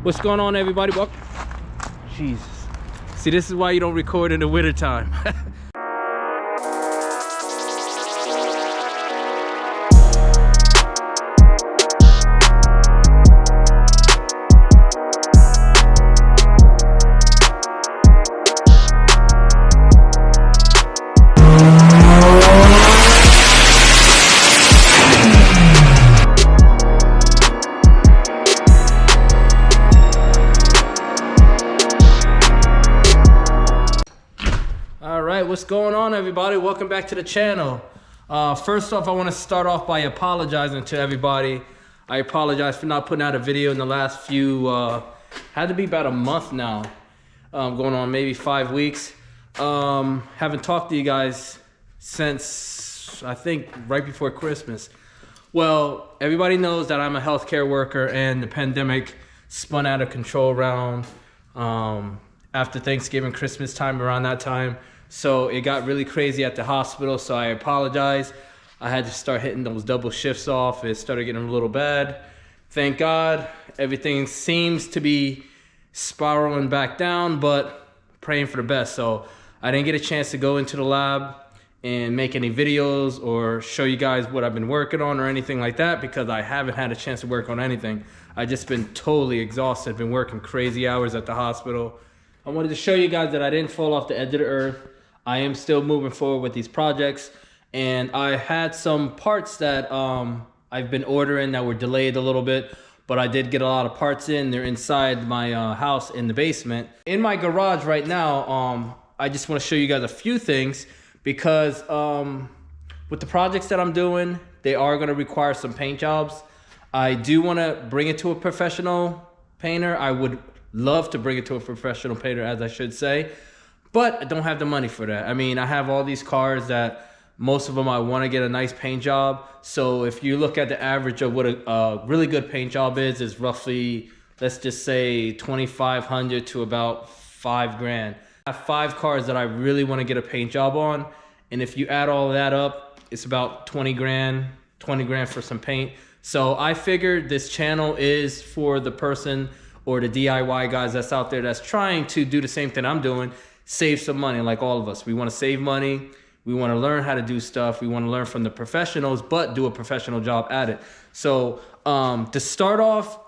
What's going on, everybody? Well, Jesus. See, this is why you don't record in the winter time. What's going on, everybody? Welcome back to the channel. First off, I want to start off by apologizing to everybody. I apologize for not putting out a video in the last few, had to be about a month now, going on maybe 5 weeks. Haven't talked to you guys since, I think, right before Christmas. Well, everybody knows that I'm a healthcare worker, and the pandemic spun out of control around after Thanksgiving, Christmas time, around that time. So it got really crazy at the hospital, so I apologize. I had to start hitting those double shifts off. It started getting a little bad. Thank God, everything seems to be spiraling back down, but praying for the best. So I didn't get a chance to go into the lab and make any videos or show you guys what I've been working on or anything like that, because I haven't had a chance to work on anything. I've just been totally exhausted, been working crazy hours at the hospital. I wanted to show you guys that I didn't fall off the edge of the earth. I am still moving forward with these projects, and I had some parts that I've been ordering that were delayed a little bit, but I did get a lot of parts in. They're inside my house in the basement. In my garage right now, I just want to show you guys a few things, because with the projects that I'm doing, they are going to require some paint jobs. I do want to bring it to a professional painter. I would love to bring it to a professional painter, as I should say. But I don't have the money for that. I mean, I have all these cars that most of them I want to get a nice paint job. So if you look at the average of what a really good paint job is roughly, let's just say $2,500 to about $5,000. I have 5 cars that I really want to get a paint job on. And if you add all of that up, it's about 20 grand for some paint. So I figured this channel is for the person or the DIY guys that's out there that's trying to do the same thing I'm doing. Save some money, like all of us. We want to save money. We want to learn how to do stuff. We want to learn from the professionals, but do a professional job at it. So to start off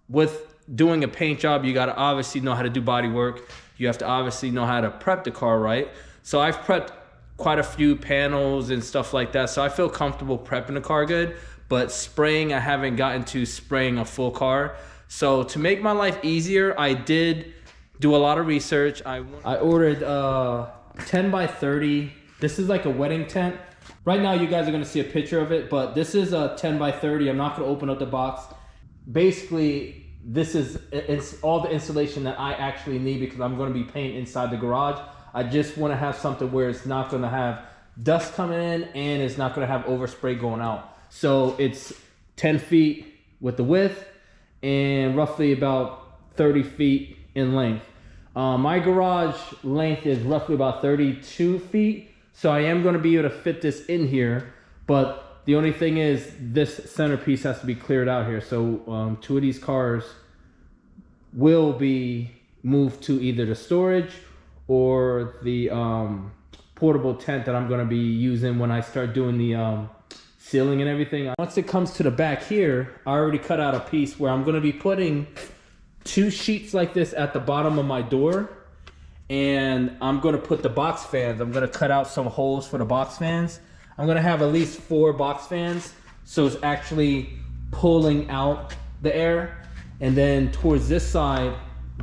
with doing a paint job, you got to obviously know how to do body work. You have to obviously know how to prep the car right. So I've prepped quite a few panels and stuff like that. So I feel comfortable prepping the car good, but spraying, I haven't gotten to spraying a full car. So to make my life easier, I did do a lot of research. I ordered 10 by 30. This is like a wedding tent. Right now you guys are gonna see a picture of it, but this is a 10 by 30. I'm not gonna open up the box. Basically, it's all the insulation that I actually need, because I'm gonna be painting inside the garage. I just wanna have something where it's not gonna have dust coming in and it's not gonna have overspray going out. So it's 10 feet with the width and roughly about 30 feet in length. My garage length is roughly about 32 feet, so I am going to be able to fit this in here, but the only thing is this centerpiece has to be cleared out here. So 2 of these cars will be moved to either the storage or the portable tent that I'm going to be using when I start doing the ceiling and everything. Once it comes to the back here, I already cut out a piece where I'm going to be putting 2 sheets like this at the bottom of my door, and I'm going to put the box fans. I'm going to cut out some holes for the box fans. I'm going to have at least 4 box fans, so it's actually pulling out the air. And then towards this side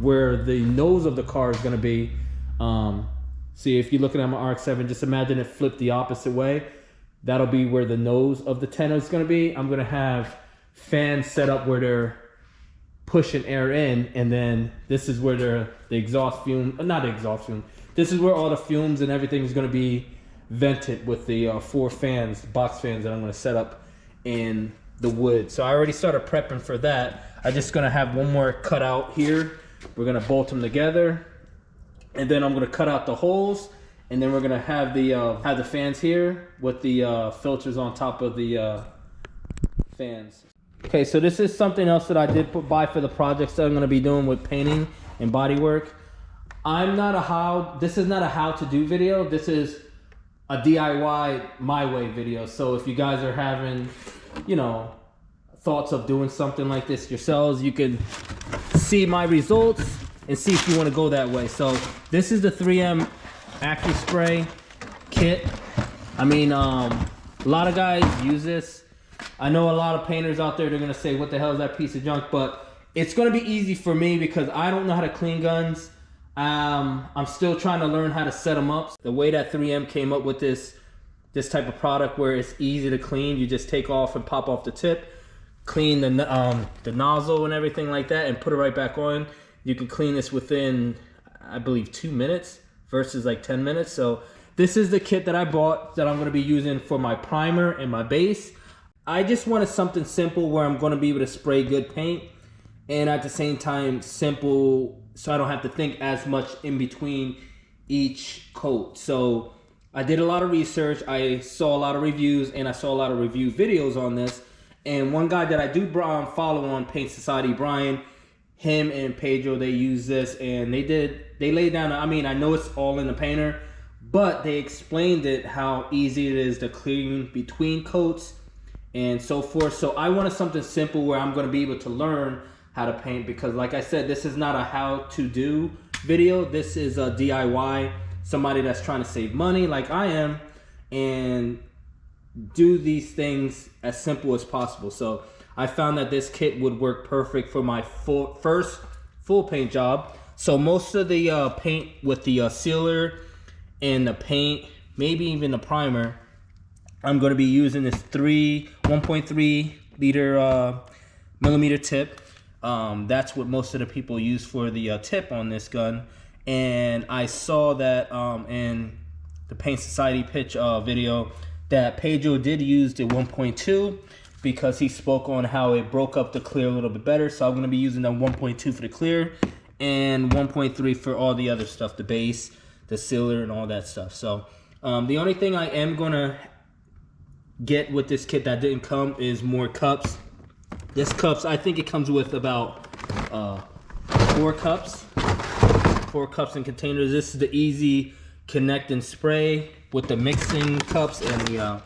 where the nose of the car is going to be, see, if you're looking at my RX-7, just imagine it flipped the opposite way. That'll be where the nose of the tent is going to be. I'm going to have fans set up where they're pushing air in, and then this is where the exhaust fume, not the exhaust fume, this is where all the fumes and everything is going to be vented with the 4 fans, box fans that I'm going to set up in the wood. So I already started prepping for that. I'm just going to have one more cut out here. We're going to bolt them together, and then I'm going to cut out the holes, and then we're going to have the fans here with the filters on top of the fans. Okay, so this is something else that I did buy for the projects that I'm going to be doing with painting and body work. This is not a how to do video. This is a DIY my way video. So if you guys are having, you know, thoughts of doing something like this yourselves, you can see my results and see if you want to go that way. So this is the 3M Active Spray kit. I mean, a lot of guys use this. I know a lot of painters out there, they're gonna say, what the hell is that piece of junk? But it's gonna be easy for me because I don't know how to clean guns. I'm still trying to learn how to set them up. The way that 3M came up with this type of product where it's easy to clean, you just take off and pop off the tip, clean the nozzle and everything like that, and put it right back on. You can clean this within, I believe, 2 minutes versus like 10 minutes. So this is the kit that I bought that I'm gonna be using for my primer and my base. I just wanted something simple where I'm gonna be able to spray good paint and at the same time simple, so I don't have to think as much in between each coat. So I did a lot of research, I saw a lot of reviews, and I saw a lot of review videos on this. And one guy that I do follow on Paint Society, Brian, him and Pedro, they use this and they laid down, I mean, I know it's all in the painter, but they explained it, how easy it is to clean between coats and so forth. So I wanted something simple where I'm gonna be able to learn how to paint, because like I said, this is not a how to do video. This is a DIY, somebody that's trying to save money like I am and do these things as simple as possible. So I found that this kit would work perfect for my first full paint job. So most of the paint with the sealer and the paint, maybe even the primer, I'm going to be using this 1.3 liter millimeter tip. That's what most of the people use for the tip on this gun. And I saw that in the Paint Society pitch video that Pedro did use the 1.2 because he spoke on how it broke up the clear a little bit better. So I'm going to be using the 1.2 for the clear and 1.3 for all the other stuff, the base, the sealer, and all that stuff. So the only thing I am going to get with this kit that didn't come is more cups. This cups, I think it comes with about 4 cups and containers. This is the easy connect and spray with the mixing cups and the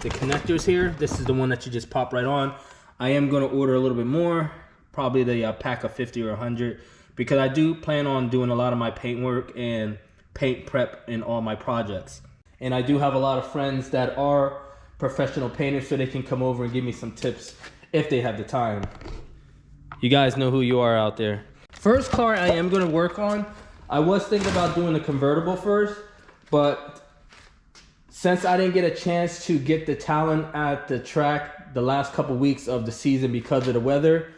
connectors here. This is the one that you just pop right on. I am going to order a little bit more, probably the pack of 50 or 100, because I do plan on doing a lot of my paint work and paint prep in all my projects. And I do have a lot of friends that are professional painters, so they can come over and give me some tips if they have the time. You guys know who you are out there. First car I am going to work on, I was thinking about doing the convertible first, but since I didn't get a chance to get the Talon at the track the last couple weeks of the season because of the weather,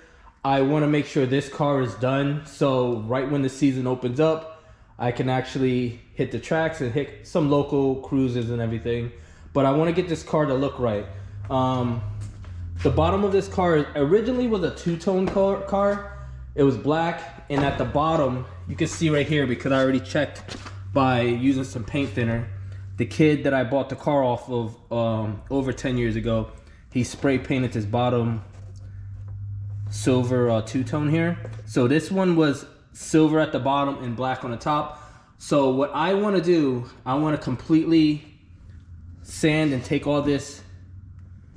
I want to make sure this car is done, so right when the season opens up, I can actually hit the tracks and hit some local cruises and everything. But I want to get this car to look right. The bottom of this car originally was a two-tone car. It was black, and at the bottom, you can see right here, because I already checked by using some paint thinner. The kid that I bought the car off of over 10 years ago, he spray painted this bottom silver two-tone here. So this one was silver at the bottom and black on the top. So what I want to do, I want to completely sand and take all this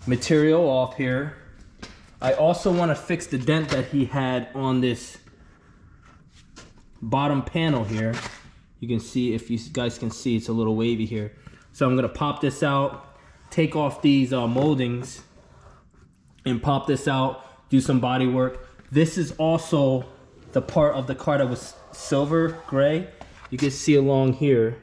material off here. I also want to fix the dent that he had on this bottom panel here. You can see, if you guys can see, it's a little wavy here. So I'm going to pop this out, take off these moldings and pop this out, do some body work. This is also the part of the car that was silver gray. You can see along here,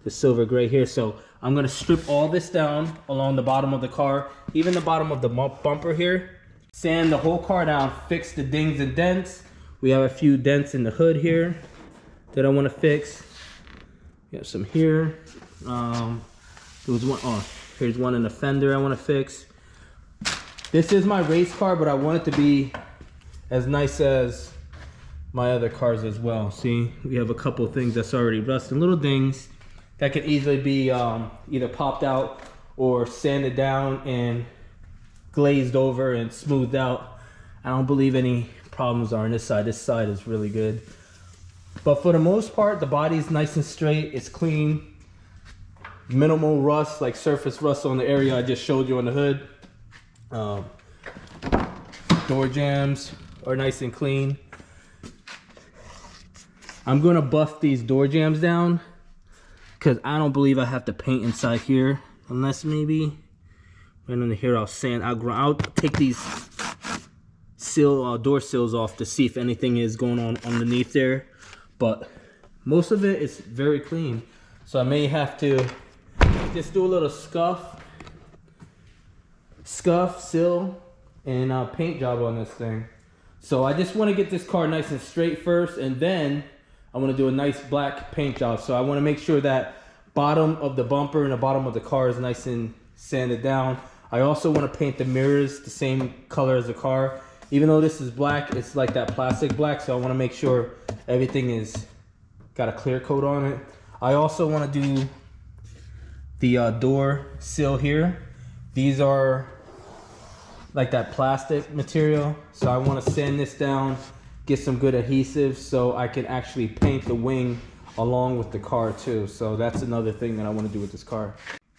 the silver gray here. So I'm gonna strip all this down along the bottom of the car, even the bottom of the bumper here. Sand the whole car down, fix the dings and dents. We have a few dents in the hood here that I wanna fix. We have some here. There was one, oh, here's one in the fender I wanna fix. This is my race car, but I want it to be as nice as my other cars as well. See, we have a couple of things that's already rusted, little dings that could easily be either popped out or sanded down and glazed over and smoothed out. I don't believe any problems are on this side. This side is really good. But for the most part, the body is nice and straight. It's clean. Minimal rust, like surface rust on the area I just showed you on the hood. Door jambs are nice and clean. I'm gonna buff these door jambs down because I don't believe I have to paint inside here, unless maybe right under here I'll take these door sills off to see if anything is going on underneath there. But most of it is very clean, so I may have to just do a little scuff, seal, and paint job on this thing. So I just want to get this car nice and straight first, and then I want to do a nice black paint job. So I want to make sure that bottom of the bumper and the bottom of the car is nice and sanded down. I also want to paint the mirrors the same color as the car. Even though this is black, it's like that plastic black, so I want to make sure everything is got a clear coat on it. I also want to do the door sill here. These are like that plastic material, so I want to sand this down, get some good adhesive so I can actually paint the wing along with the car too. So that's another thing that I want to do with this car.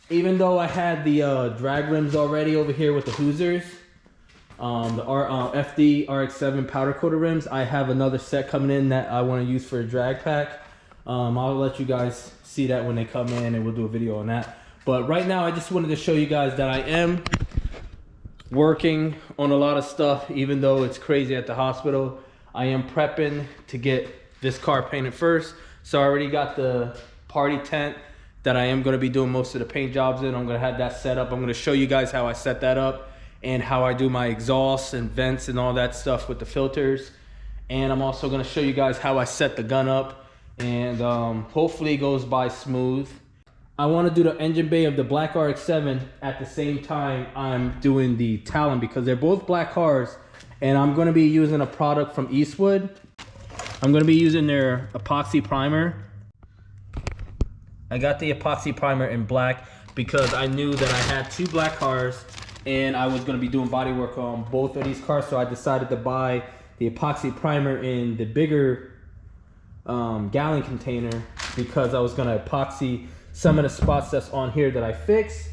Even though I had the drag rims already over here with the Hoosiers, the FD Rx7 powder coated rims, I have another set coming in that I want to use for a drag pack. I'll let you guys see that when they come in, and we'll do a video on that. But right now I just wanted to show you guys that I am working on a lot of stuff. Even though it's crazy at the hospital, I am prepping to get this car painted first. So I already got the party tent that I am going to be doing most of the paint jobs in. I'm going to have that set up. I'm going to show you guys how I set that up and how I do my exhausts and vents and all that stuff with the filters. And I'm also going to show you guys how I set the gun up, and hopefully it goes by smooth. I want to do the engine bay of the black RX-7 at the same time I'm doing the Talon, because they're both black cars, and I'm going to be using a product from Eastwood. I'm going to be using their Epoxy Primer. I got the Epoxy Primer in black because I knew that I had two black cars and I was going to be doing body work on both of these cars, so I decided to buy the Epoxy Primer in the bigger gallon container, because I was going to epoxy some of the spots that's on here that I fixed,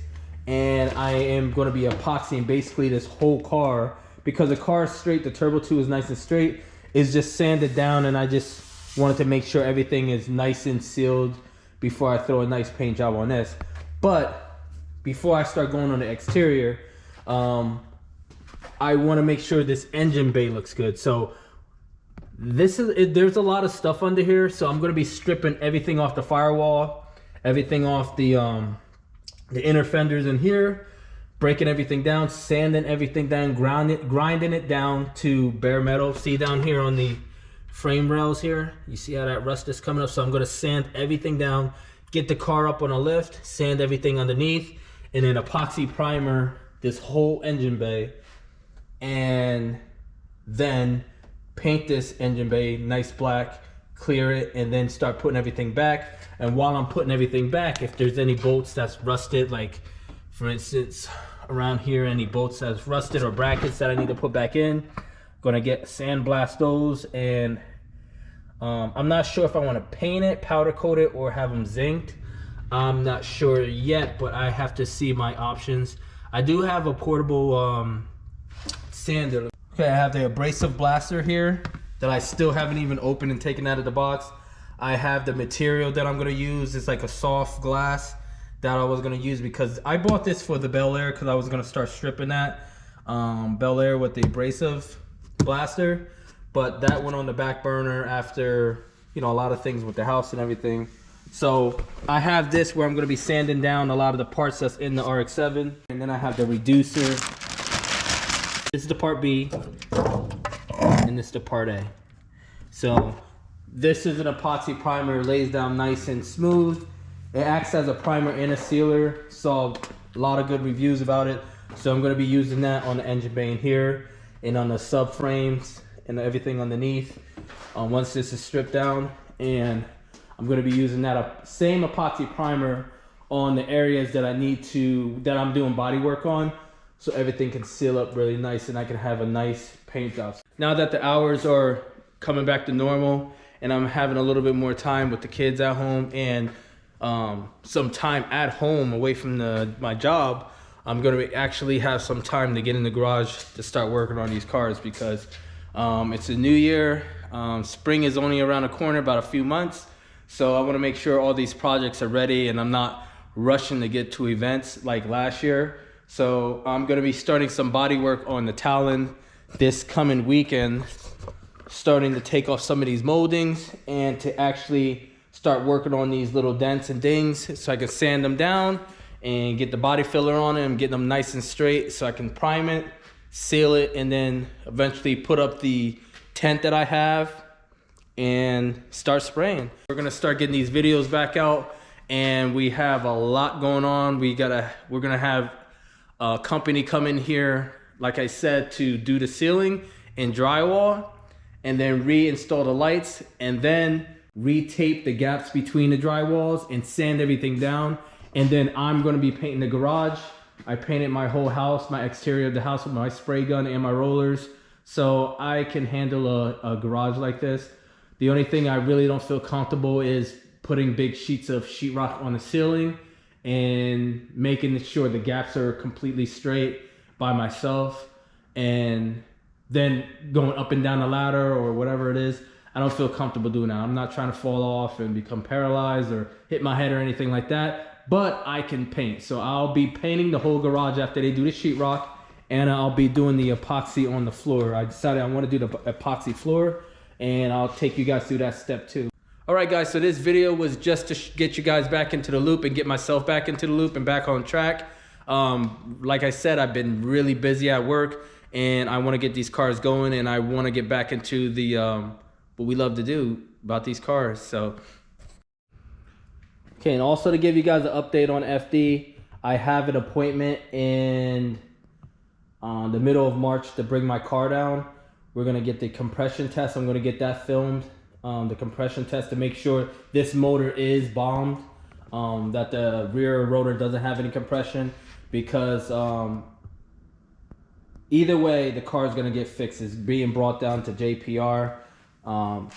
and I am going to be epoxying basically this whole car, because the car is straight, the Turbo 2 is nice and straight, it's just sanded down, and I just wanted to make sure everything is nice and sealed before I throw a nice paint job on this. But before I start going on the exterior, I want to make sure this engine bay looks good. So there's a lot of stuff under here, so I'm going to be stripping everything off the firewall, everything off the inner fenders in here, breaking everything down, sanding everything down, grinding it down to bare metal. See down here on the frame rails here, you see how that rust is coming up? So I'm going to sand everything down, get the car up on a lift, sand everything underneath, and then epoxy primer this whole engine bay, and then paint this engine bay nice black, clear it, and then start putting everything back. And while I'm putting everything back, if there's any bolts that's rusted, like for instance around here, any bolts that's rusted or brackets that I need to put back in, gonna get sandblast those. And I'm not sure if I want to paint it, powder coat it, or have them zinced. I'm not sure yet, but I have to see my options. I do have a portable sander. Okay, I have the Abrasive Blaster here that I still haven't even opened and taken out of the box. I have the material that I'm gonna use. It's like a soft glass that I was gonna use, because I bought this for the Bel Air, because I was gonna start stripping that Bel Air with the Abrasive Blaster, but that went on the back burner after, you know, a lot of things with the house and everything. So I have this where I'm going to be sanding down a lot of the parts that's in the RX-7, and then I have the reducer. This is the part B, and this is the part A. So this is an epoxy primer, lays down nice and smooth. It acts as a primer and a sealer. Saw a lot of good reviews about it, so I'm going to be using that on the engine bay here and on the subframes and everything underneath once this is stripped down. And I'm going to be using that same epoxy primer on the areas that I need to, that I'm doing body work on. so everything can seal up really nice and I can have a nice paint job. Now that the hours are coming back to normal and I'm having a little bit more time with the kids at home and some time at home away from my job, I'm gonna actually have some time to get in the garage to start working on these cars because it's a new year. Spring is only around the corner, about a few months. So I wanna make sure all these projects are ready and I'm not rushing to get to events like last year. So I'm gonna be starting some body work on the Talon this coming weekend, starting to take off some of these moldings and to actually start working on these little dents and dings so I can sand them down and get the body filler on them, get them nice and straight so I can prime it, seal it, and then eventually put up the tent that I have and start spraying. We're gonna start getting these videos back out and we have a lot going on. We're gonna have a company come in here, like I said, to do the ceiling and drywall and then reinstall the lights and then re-tape the gaps between the drywalls and sand everything down. And then I'm gonna be painting the garage. I painted my whole house, my exterior of the house with my spray gun and my rollers. So I can handle a garage like this. The only thing I really don't feel comfortable is putting big sheets of sheetrock on the ceiling and making sure the gaps are completely straight by myself and then going up and down the ladder or whatever it is. I don't feel comfortable doing that. I'm not trying to fall off and become paralyzed or hit my head or anything like that, but I can paint. So I'll be painting the whole garage after they do the sheetrock and I'll be doing the epoxy on the floor. I decided I want to do the epoxy floor and I'll take you guys through that step too. All right guys, so this video was just to get you guys back into the loop and get myself back into the loop and back on track. Like I said, I've been really busy at work and I want to get these cars going and I want to get back into the what we love to do about these cars. So okay, and also to give you guys an update on FD, I have an appointment in the middle of March to bring my car down. We're gonna get the compression test. I'm gonna get that filmed, the compression test to make sure this motor is bombed, that the rear rotor doesn't have any compression, because either way the car is gonna get fixed. It's being brought down to JPR.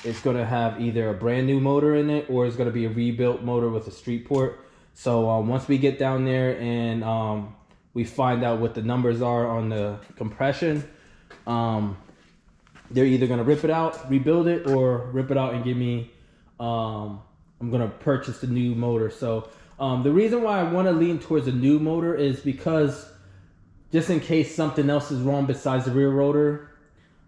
It's gonna have either a brand new motor in it or it's gonna be a rebuilt motor with a street port. So once we get down there and we find out what the numbers are on the compression, they're either gonna rip it out, rebuild it, or rip it out and give me, I'm gonna purchase the new motor. So the reason why I wanna lean towards a new motor is because just in case something else is wrong besides the rear rotor,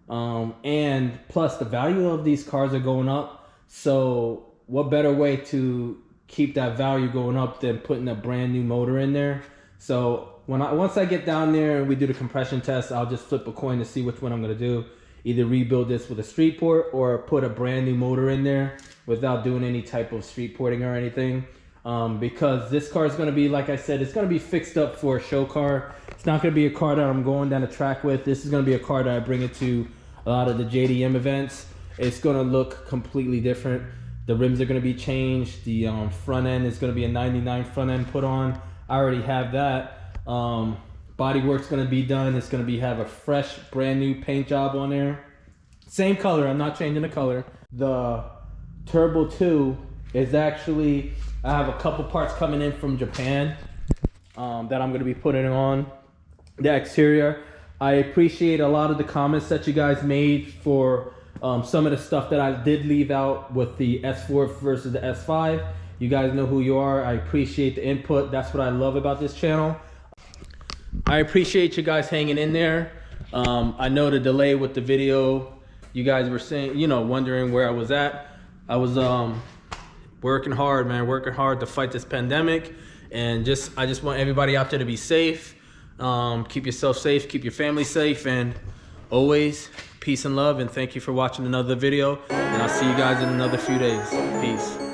and plus the value of these cars are going up. So what better way to keep that value going up than putting a brand new motor in there? So once I get down there and we do the compression test, I'll just flip a coin to see which one I'm gonna do. Either rebuild this with a street port or put a brand new motor in there without doing any type of street porting or anything. Because this car is gonna be, like I said, it's gonna be fixed up for a show car. It's not gonna be a car that I'm going down the track with. This is gonna be a car that I bring it to a lot of the JDM events. It's gonna look completely different. The rims are gonna be changed. The front end is gonna be a 99 front end put on. I already have that. Body work's gonna be done. It's gonna have a fresh, brand new paint job on there. Same color, I'm not changing the color. The Turbo 2 is actually, I have a couple parts coming in from Japan that I'm gonna be putting on the exterior. I appreciate a lot of the comments that you guys made for some of the stuff that I did leave out with the S4 versus the S5. You guys know who you are. I appreciate the input. That's what I love about this channel. I appreciate you guys hanging in there. I know the delay with the video, you guys were saying, you know, wondering where I was at. I was working hard, man, working hard to fight this pandemic, and I just want everybody out there to be safe. Keep yourself safe, keep your family safe, and always peace and love. And thank you for watching another video, and I'll see you guys in another few days. Peace.